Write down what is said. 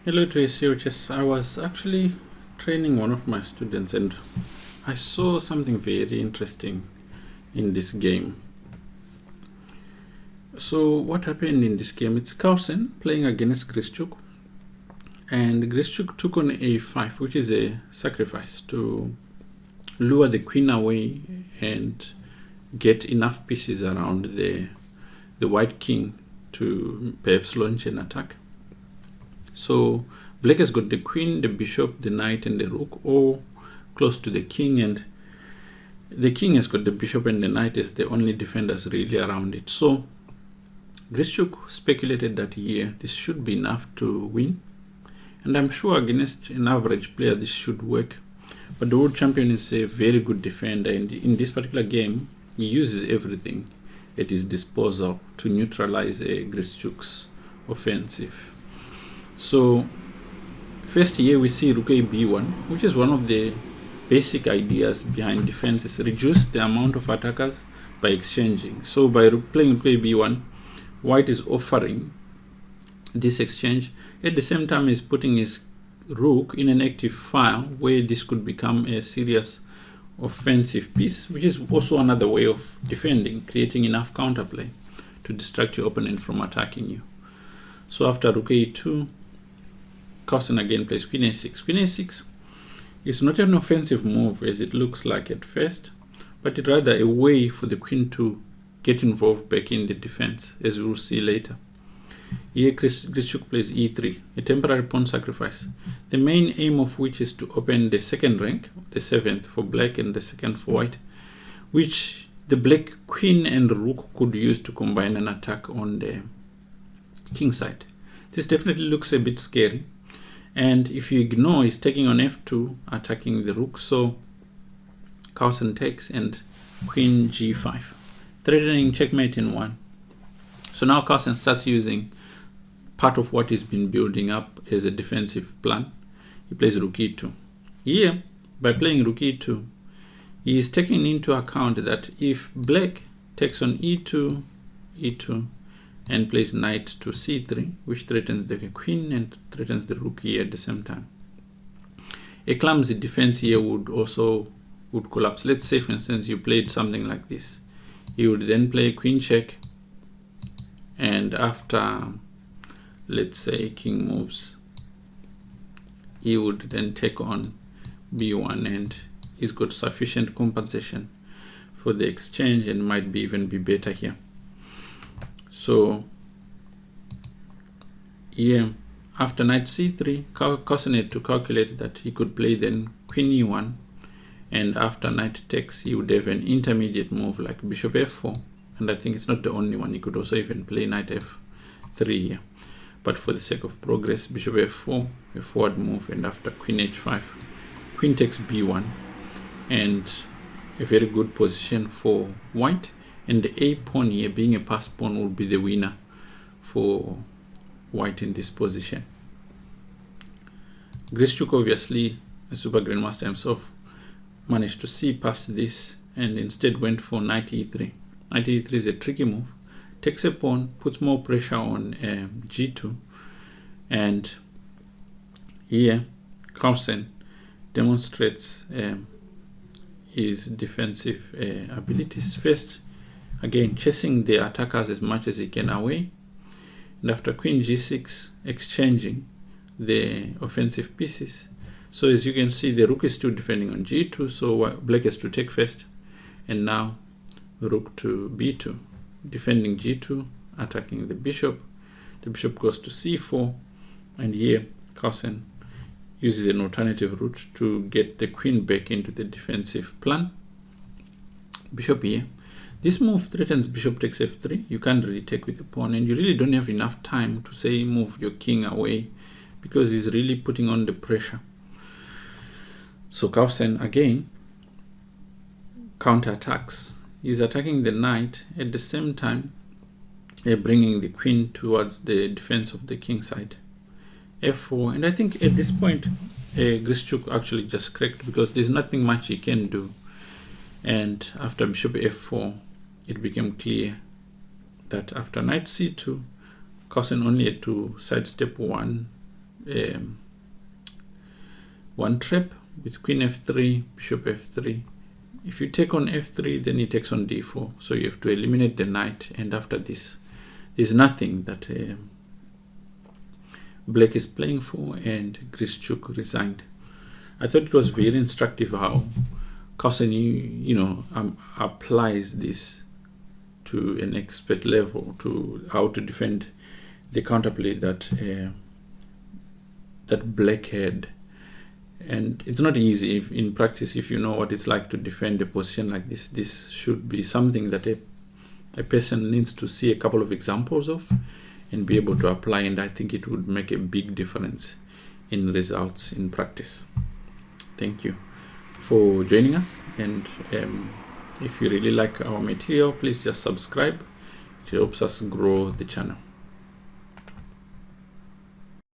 Hello Tracy, I was actually training one of my students and I saw something very interesting in this game. So what happened in this game, it's Carlsen playing against Grischuk, and Grischuk took on a5, which is a sacrifice to lure the queen away and get enough pieces around the white king to perhaps launch an attack. So black has got the queen, the bishop, the knight, and the rook all close to the king, and the king has got the bishop and the knight as the only defenders really around it. So Grischuk speculated that this should be enough to win, and I'm sure against an average player this should work. But the world champion is a very good defender, and in this particular game he uses everything at his disposal to neutralize Grischuk's offensive. So first here we see rook a b1, which is one of the basic ideas behind defense, is reduce the amount of attackers by exchanging. So by playing rook a b1, white is offering this exchange. At the same time, he's putting his rook in an active file where this could become a serious offensive piece, which is also another way of defending, creating enough counterplay to distract your opponent from attacking you. So after rook a2, Carlsen again plays queen a6. Queen a6 is not an offensive move as it looks like at first, but it's rather a way for the queen to get involved back in the defense, as we will see later. Here Grischuk plays e3, a temporary pawn sacrifice, the main aim of which is to open the second rank, the 7th for black and the 2nd for white, which the black queen and rook could use to combine an attack on the king side. This definitely looks a bit scary, and if you ignore, he's taking on f2, attacking the rook. So Carlsen takes and queen g5, threatening checkmate in 1. So now Carlsen starts using part of what he's been building up as a defensive plan. He plays rook e2. Here, by playing rook e2, he is taking into account that if black takes on e2, e2, and plays knight to c3, which threatens the queen and threatens the rook here at the same time, a clumsy defense here would collapse. Let's say, for instance, you played something like this. You would then play queen check, and after, let's say, king moves, he would then take on b1, and he's got sufficient compensation for the exchange and might even be better here. So here, after knight c3, Carlsen had to calculate that he could play then queen e1, and after knight takes, he would have an intermediate move like bishop f4, and I think it's not the only one. He could also even play knight f3 here, but for the sake of progress, bishop f4, a forward move, and after queen h5, queen takes b1, and a very good position for white. And the a pawn here, being a pass pawn, will be the winner for white in this position. Grischuk, obviously a super grandmaster himself, managed to see past this and instead went for knight e3. Knight e3 is a tricky move, takes a pawn, puts more pressure on g2, and here Carlsen demonstrates his defensive abilities. First, again, chasing the attackers as much as he can away, and after queen g6, exchanging the offensive pieces. So as you can see, the rook is still defending on g2, so black has to take first, and now rook to b2, defending g2, attacking the bishop. The bishop goes to c4, and here Carlsen uses an alternative route to get the queen back into the defensive plan. Bishop here. This move threatens bishop takes f3. You can't really take with the pawn, and you really don't have enough time to say move your king away because he's really putting on the pressure. So Carlsen again counterattacks. He's attacking the knight at the same time bringing the queen towards the defense of the king side. f4, and I think at this point Grischuk actually just cracked because there's nothing much he can do. And after bishop f4, it became clear that after knight c2, Carlsen only had to sidestep one one trap with queen f3, bishop f3. If you take on f3, then he takes on d4. So you have to eliminate the knight, and after this, there's nothing that Black is playing for, and Grischuk resigned. I thought it was very instructive how Carlsen, applies this to an expert level, to how to defend the counterplay that Black had. And it's not easy in practice. If you know what it's like to defend a position like this, this should be something that a person needs to see a couple of examples of and be able to apply, and I think it would make a big difference in results in practice. Thank you for joining us, and if you really like our material, please just subscribe. It helps us grow the channel.